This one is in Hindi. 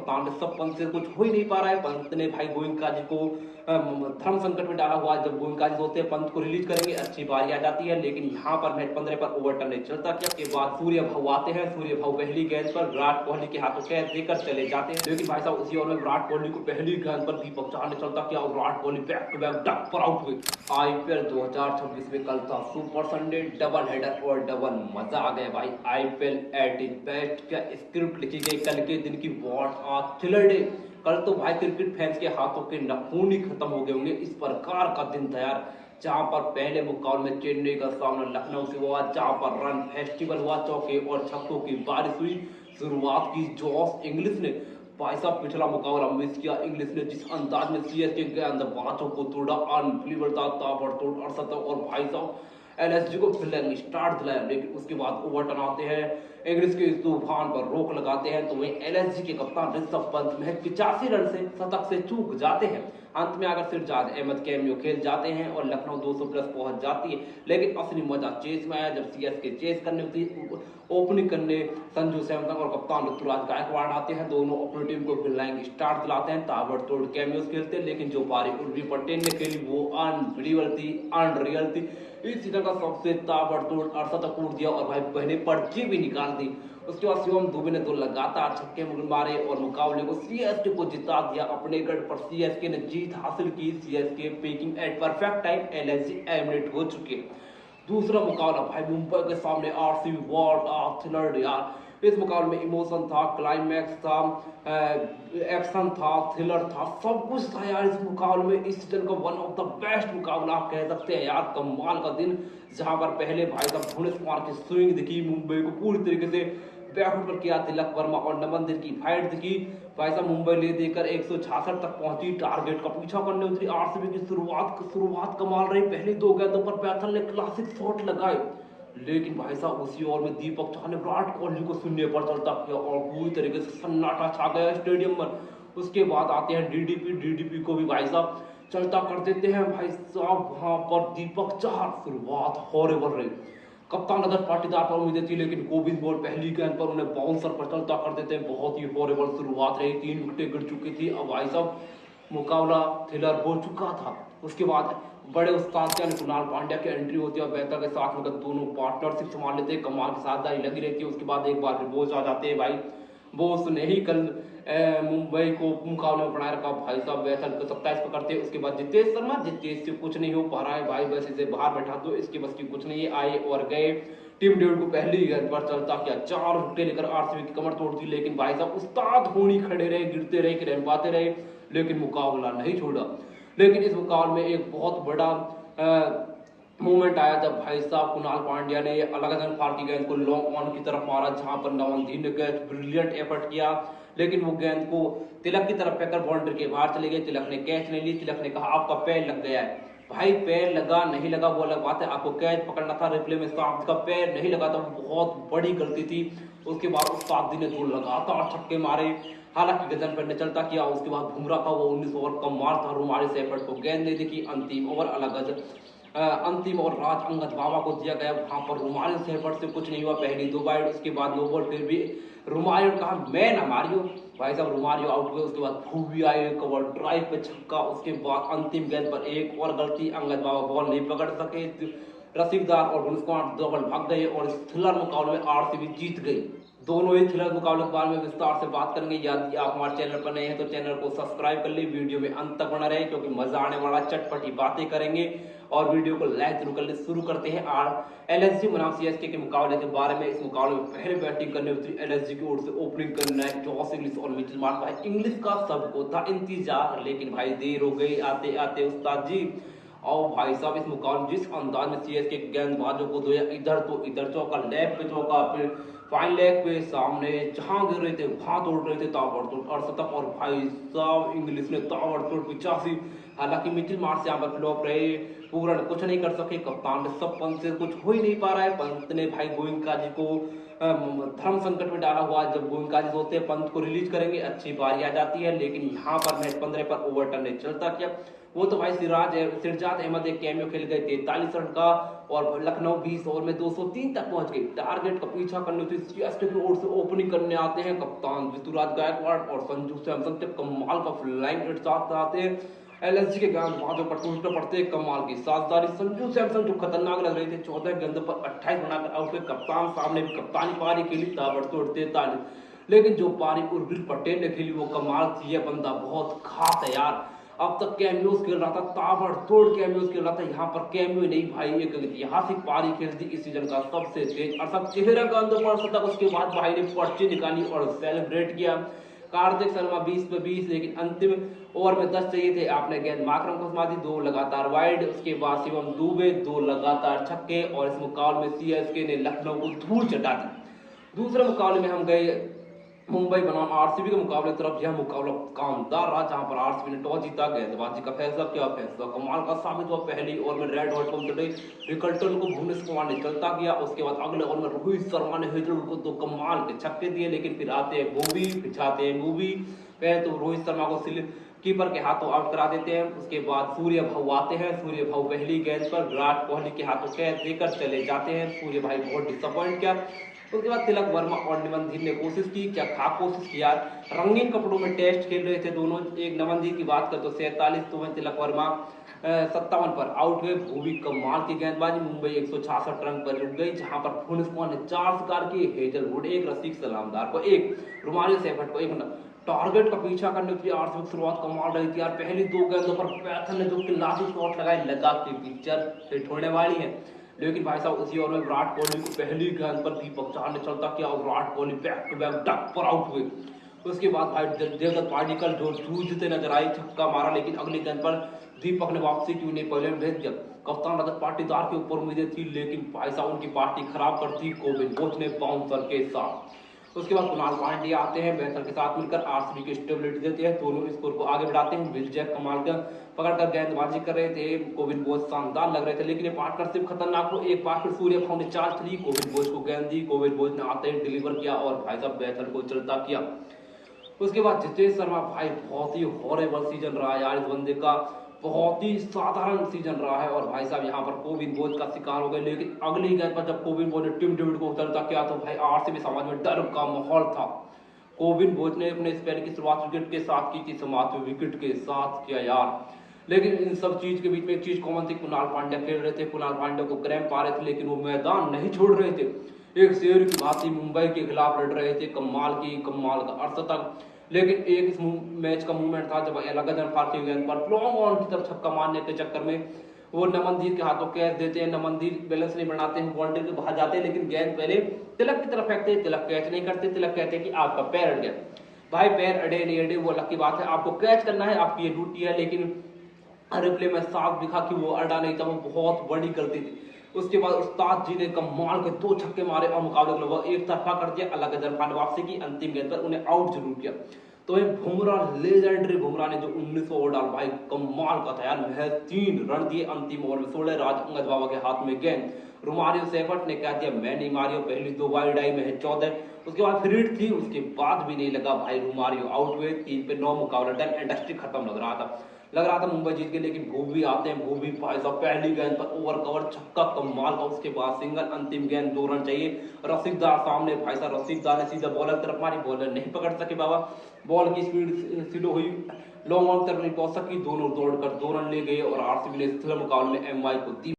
कप्तान ऋषभ पंत से कुछ हो ही नहीं पा रहा है। पंत ने भाई गोयनका जी को धर्म संकट में डाला हुआ है। जब गोयनका जी होते हैं पंत को रिलीज करेंगे, अच्छी पारी आ जाती है, लेकिन यहाँ पर मैच 15 पर ओवरटर्न नहीं चलता। क्या के बाद सूर्य भाव आते हैं, सूर्य भाव पहली गेंद पर विराट कोहली के हाथों कैच देकर चले जाते हैं। लेकिन भाई साहब उसी ओवर में विराट कोहली को पहली गेंद पर दीपक चाहर ने चलता किया और Virat Kohli back to back duck पर आउट हुए। आईपीएल 2026 में कल था सुपर संडे, डबल हेडर और डबल मजा आ गया भाई। आईपीएल एट इज बेस्ट क्या स्क्रिप्ट लिखी गई कल के दिन की, व्हाट आ थ्रिलर डे। कल तो भाई क्रिकेट फैंस के हाथों के नाखून ही खत्म हो गए होंगे। इस प्रकार का दिन था यार, जहां पर पहले मुकाबले में चेन्नई का सामना लखनऊ से हुआ, जहां पर रन फेस्टिवल हुआ, चौके और छक्कों की बारिश हुई। शुरुआत की जॉस इंग्लिश ने, भाई साहब पिछला मुकाबला मिस किया इंग्लिश ने, जिस अंदाज में सीएसके के अंदर बातों को तोड़ा, अनबिलीवेबल था, ताबड़तोड़ अड़सठ। और भाई साहब एलएसजी को फिलहाल स्टार्ट दिलाया, लेकिन उसके बाद ओवरटर्न आते हैं, इंग्लिश के इस तूफान पर रोक लगाते हैं। तो वहीं एलएसजी के कप्तान ऋषभ पंत महज 85 रन से शतक से चूक जाते हैं। अंत में आकर सिरजाद अहमद कैमियो खेल जाते हैं और लखनऊ 200 प्लस पहुंच जाती है। लेकिन असली मजा चेस में आया जब सीएसके चेस करने थी, ओपनिंग करने संजू सैमसन और कप्तान ऋतुराज गायकवाड़ आते हैं। दोनों अपनी टीम को फ्लाइंग स्टार्ट दिलाते हैं, ताबड़तोड़ कैमियोस खेलते हैं, लेकिन जो पारी उर्वी पटेल ने खेली वो अनबिलीवेबल थी, अनरियल थी। इस सीजन का सबसे ताबड़तोड़ अड़सठ कूद दिया और भाई पहले पर्ची भी निकाल दी। उसके बाद शिवम दुबे ने 2 लगातार छक्के मारे और मुकाबले को सीएसके को जिता दिया अपने गढ़ पर। सीएसके ने जीत हासिल की। CSK peaking at perfect time, LSG eliminate हो चुके। दूसरा मुकाबला भाई मुंबई के सामने आरसीबी, व्हाट आ थ्रिलर यार। इस मुकाबले में इमोशन था, क्लाइमैक्स था, एक्शन था, थ्रिलर था, सब कुछ था यार इस मुकाबले में। इस सीजन का वन ऑफ द बेस्ट मुकाबला आप कह सकते हैं यार, कमाल का दिन। जहां पर पहले भाई साहब भुवनेश्वर कुमार की स्विंग दिखी, मुंबई को पूरी तरीके से बैकफुट पर किया तिलक वर्मा और नमन दिल की फाइट दिखी। भाई साहब मुंबई ले देकर 166 तक पहुंची, टारगेट का पीछा करने उतरी। आरसीबी की शुरुआत कमाल रही। पहली 2 गेंदों पर पैथल ने क्लासिक शॉट लगाए, लेकिन भाई साहब उसी ओवर में दीपक चाहर ने विराट कोहली को शून्य पर चलता किया और पूरी तरीके से सन्नाटा छा गया स्टेडियम पर। उसके बाद आते हैं डीडीपी को भी भाई साहब चलता कर देते हैं। भाई साहब वहां पर दीपक चाहर शुरुआत हॉरेबल रही। कप्तान अदर पाटीदार पर उम्मीदें थी, लेकिन कोविंद बॉल पहली गेंद पर उन्हें बाउंसर पर चलता कर देते हैं। बहुत ही हॉरेबल शुरुआत रही, 3 विकेटें गिर चुकी थी। अब भाई साहब मुकाबला थ्रिलर हो चुका था। उसके बाद बड़े उस्ताद के कुणाल पांड्या की एंट्री होती है और बेहतर के साथ में दोनों पार्टनरशिप संभाल लेते हैं, कमाल की साझेदारी लगी रहती है। उसके बाद एक बार बोस आ जाते हैं भाई, बोस ने ही कल मुंबई को मुकाबले में बनाए रखा। भाई साहब बेहतर 27 पकड़ते हैं। उसके बाद जितेश शर्मा, जितेश से कुछ नहीं हो पा रहा है भाई, बस इसे बाहर बैठा दो, इसके बस की कुछ नहीं है। आए और गए। टीम डेविड को पहली गेंद पर चलता किया, 4 विकेटें लेकर आरसीबी की कमर तोड़ दी। लेकिन भाई साहब उस्ताद धोनी खड़े रहे, गिरते रहे, रन पाते रहे, लेकिन मुकाबला नहीं छोड़ा। लेकिन इस मुकाबले में एक बहुत बड़ा मूवमेंट आया जब भाई साहब कुणाल पांड्या ने अलग फार की गेंद को लॉन्ग ऑन की तरफ मारा, जहां पर नवनदीप ने ब्रिलियंट एफर्ट किया, लेकिन वो गेंद को तिलक की तरफ फेंकर बाउंड्री के बाहर चले गए। तिलक ने कैच नहीं ली। तिलक ने कहा आपका पैर लग गया है। भाई पैर लगा नहीं लगा वो अलग बात है, आपको कैच पकड़ना था। रिप्ले में साफ का पैर नहीं लगा था, वो बहुत बड़ी गलती थी। उसके बाद उस्ताद ने 2 लगातार छक्के मारे, हालांकि गजन पर ने चलता किया। उसके बाद बुमराह का वो 19 ओवर का मार था, रुमारी से एफर्ट को गेंद नहीं दिखी। अंतिम ओवर अंतिम और राज अंगद बाबा को दिया गया, वहां पर रुमाल से एफर्ट से कुछ नहीं हुआ। पहली 2 वाइड, उसके बाद नो बॉल, फिर भी रुमारियो ने कहा मैं ना मारियो। भाई साहब रुमारियो आउट हुए। उसके बाद भूवी आए, कवर ड्राइव पे छक्का। उसके बाद अंतिम गेंद पर एक और गलती, अंगद बाबा बॉल नहीं पकड़ सके। रसीदार और भुवनेश्वर डबल भाग गए और इस थ्रिलर मुकाबले में आरसीबी जीत गई। दोनों ही थ्रिलर मुकाबले के बारे में विस्तार से बात करेंगे। यदि आप हमारे चैनल पर नए हैं तो चैनल को सब्सक्राइब कर ले, वीडियो में अंत तक बना रहे क्योंकि मजा आने वाला, चटपटी बातें करेंगे और वीडियो को लाइक जरूर कर ले। शुरू करते हैं एलएसजी बनाम सीएसके के मुकाबले के बारे में। इस मुकाबले में पहले बैटिंग करने उतरी एलएसजी की ओर से। ओपनिंग करना है जॉस इंग्लिश और मिचेल मार्श। भाई इंग्लिश का सबको था इंतजार, लेकिन भाई देर हो गई आते आते उस्ताद जी। और भाई साहब इस मुकाबले जिस अंदाज में सीएसके गेंदबाजों को धोया, इधर तो इधर चौका, लेग पे चौका, फिर फाइन लेग पे सामने जहां गिर रहे थे वहां तोड़ रहे थे, ताबड़तोड़ अड़सठ। और भाई साहब इंग्लिश ने ताबड़तोड़ 85। हालांकि मिचेल मार्श यहाँ पर फ्लॉप रहे, पूर्ण कुछ नहीं कर सके। कप्तान ऋषभ पंत से कुछ हो ही नहीं पा रहा है। पंत ने भाई गोयनका जी को धर्म संकट में डाला हुआ है। जब गोयनका जी होते हैं पंत को रिलीज करेंगे, अच्छी पारी आ जाती है, लेकिन यहाँ पर मैच 15 पर ओवरटर्न नहीं चलता। क्या वो तो भाई सिरजाद अहमद एक कैमियो खेल गए 43 रन का, और लखनऊ 20 ओवर में 203 तक पहुंच गई। टारगेट का पीछा करने तो सीएसके की ओर से ओपनिंग करने आते हैं कप्तान ऋतुराज गायकवाड़ और संजू सैमसन, जब कमाल का फ्लाइंग रेट साथ आते हैं। एलएसजी के गेंदबाजों पर टूटने पड़ते कमाल की साझेदारी। संजू सैमसन जो खतरनाक लग रहे थे 14 गेंदों पर 28 बनाकर आउट हुए। कप्तान सामने भी कप्तानी पारी खेली ताबड़तोड़ 43, लेकिन जो पारी उर्विल पटेल ने खेली वो कमाल थी। यह बंदा बहुत खास है यार, अब तक कैमियोज खेल रहा था, ताबड़तोड़ कैमियोज खेल रहा था, यहाँ पर कैमियो नहीं भाई, एक ऐतिहासिक पारी खेल दी इस सीजन का सबसे तेज और सब 13 गेंदों पर शतक। उसके बाद भाई ने पर्ची निकाली और सेलिब्रेट किया। कार्तिक शर्मा 20 पे 20, लेकिन अंतिम ओवर में 10 चाहिए थे, आपने गेंद माकरम को घुमा दी, 2 लगातार वाइड। उसके बाद शिवम दुबे 2 लगातार छक्के, और इस मुकाबले में सीएसके ने लखनऊ को धूल चटा दी। दूसरे मुकाबले में हम गए मुंबई बनाम आरसीबी के मुकाबले तरफ। यह मुकाबला कामदार रहा, जहां पर आरसीबी ने टॉस जीता। गेंदबाजी का फैसला क्या फैसला कमाल का साबित हुआ। पहली ओवर में रेड हॉट रिकल्टन को भुवनेश्वर कुमार ने चलता किया। उसके बाद अगले ओवर में रोहित शर्मा ने हेजलवुड को 2 कमाल के छक्के दिए, लेकिन फिर आते हैं मूवी, पिछाते हैं मूवी। पहले तो रोहित शर्मा को कीपर के हाथों आउट करा देते हैं। उसके बाद सूर्य भाऊ आते हैं। सूर्य भाऊ पहली गेंद पर विराट कोहली के हाथों कैच देकर चले जाते हैं। सूर्य भाई बहुत डिसअपॉइंट किया। उसके बाद तिलक वर्मा और नमनदीप ने कोशिश की, क्या खास कोशिश की यार, रंगीन कपड़ों में टेस्ट खेल रहे थे दोनों। एक नमनदीप की बात कर तो 47 तो वहीं तिलक वर्मा 57 पर आउट हुए। भूवी कमाल की गेंदबाजी, मुंबई 166 रन पर रुक गई, जहां पर भुवनेश्वर कुमार ने 4 शिकार किए, हेजलवुड 1, रसिक सलामदार को 1, रुमाली सेफर्ट को 1। टारगेट का पीछा करने के लिए आरसीबी की शुरुआत कमाल रही थी यार। पहली 2 गेंदों पर पैथन ने जो क्लासी शॉट लगाए, लगा के पिक्चर हिट होने वाली है। लेकिन भाई साहब उसी ओवर में विराट कोहली को पहली गेंद पर दीपक चाहर ने चलता किया और Virat Kohli back to back duck पर आउट हुए। उसके बाद भाई देवदत्त पार्टिकल जो जूझते नजर आई, छक्का मारा, लेकिन अगली गेंद पर दीपक ने वापसी की, उन्हें पहले में भेज दिया। कप्तान रजत पाटीदार के ऊपर उम्मीदें थी, लेकिन भाई साहब उनकी पार्टी खराब कर दी कोविन बोच ने बाउंसर के साथ। उसके बाद कुणाल पांड्या आते हैं, बेहतर के साथ मिलकर आरसीबी की स्टेबिलिटी देते हैं, दोनों स्कोर को आगे बढ़ाते हैं। विल जैक कमाल का पकड़कर गेंदबाजी कर रहे थे, कोविन बोच शानदार लग रहे थे, लेकिन ये पार्टनरशिप खतरनाक हो। एक बार फिर सूर्य भाऊ ने चार्ज ली, कोविन बोच को गेंद दी, कोविन बोच ने आते ही डिलीवर किया और भाई साहब बेहतर को चलता किया। उसके बाद जितेश शर्मा भाई बहुत ही हॉरेबल सीजन रहा यार, इस बंदे का बहुत ही साधारण सीजन रहा है, और भाई साहब यहाँ पर कोविन बोझ का शिकार हो गए। लेकिन अगली गेंद पर जब कोविन बोझ ने टिम डेविड को उतरता किया तो भाई आरसीबी समाज में डर का माहौल था। कोविन बोझ ने अपने स्पेल की शुरुआत विकेट के साथ की थी, समाप्त विकेट के साथ किया यार। लेकिन इन सब चीज के बीच में एक चीज कॉमन थी, कुणाल पांड्या खेल रहे थे, कुणाल पांड्या को क्रैम्प आ रहे थे, लेकिन वो मैदान नहीं छोड़ रहे थे। एक शेर की भांति मुंबई के खिलाफ लड़ रहे थे, कमाल का अर्धशतक। लेकिन एक इस मैच का मूवमेंट था जब लगातार फारसी गेंद पर लॉन्ग ऑन की तरफ छक्का मारने के चक्कर में वो नमनदीप के हाथों कैच देते हैं। नमनदीप बैलेंस नहीं बनाते हैं, बाउंड्री के बाहर जाते हैं, लेकिन गेंद पहले तिलक की तरफ फेंकते हैं, तिलक कैच नहीं करते। तिलक कहते हैं कि आपका पैर अड़ गया। भाई पैर अड़े नहीं अड़े वो अलग की बात है, आपको कैच करना है, आपकी ये ड्यूटी है। लेकिन रिप्ले में साफ दिखा कि वो अड़ा नहीं था, वो बहुत बड़ी गलती थी। उसके बाद उस्ताद जी ने कमाल के 2 छक्के मारे और मुकाबले को लगभग एक तरफा कर दिया। अलग अजहर वापसी की, अंतिम गेंद पर उन्हें आउट जरूर किया। तो ये बुमराह, लेजेंडरी बुमराह ने जो 19 ओवर डाल भाई कमाल का था यार, महज 3 रन दिए अंतिम ओवर में। 16 राज अंगद बाबा के हाथ में गेंद, रोमारियो सेफर्ट ने कह दिया मैं नहीं मारियो, पहली 2 वाइड आई में 14। उसके बाद फिर हिट थी, उसके बाद भी नहीं लगा भाई, रोमारियो आउट हुए। 3 पे 9 मुकाबला डन, इंडस्ट्री खत्म लग रहा था मुंबई जीत के। लेकिन भूवी आते हैं, भूवी भाई साहब पहली गेंद पर ओवर कवर छक्का कमाल का, उसके बाद सिंगल, अंतिम गेंद 2 रन चाहिए। रसिकदार सामने, भाई साहब रसिकदार ने सीधा बॉलर तरफ मारी, बॉलर नहीं पकड़ सके बाबा, बॉल की स्पीड स्लो हुई, लॉन्ग ऑन तक नहीं पहुंच सकी, दोनों दौड़कर 2 रन ले गए और आरसीबी ने इस मुकाबले में एमआई को दी।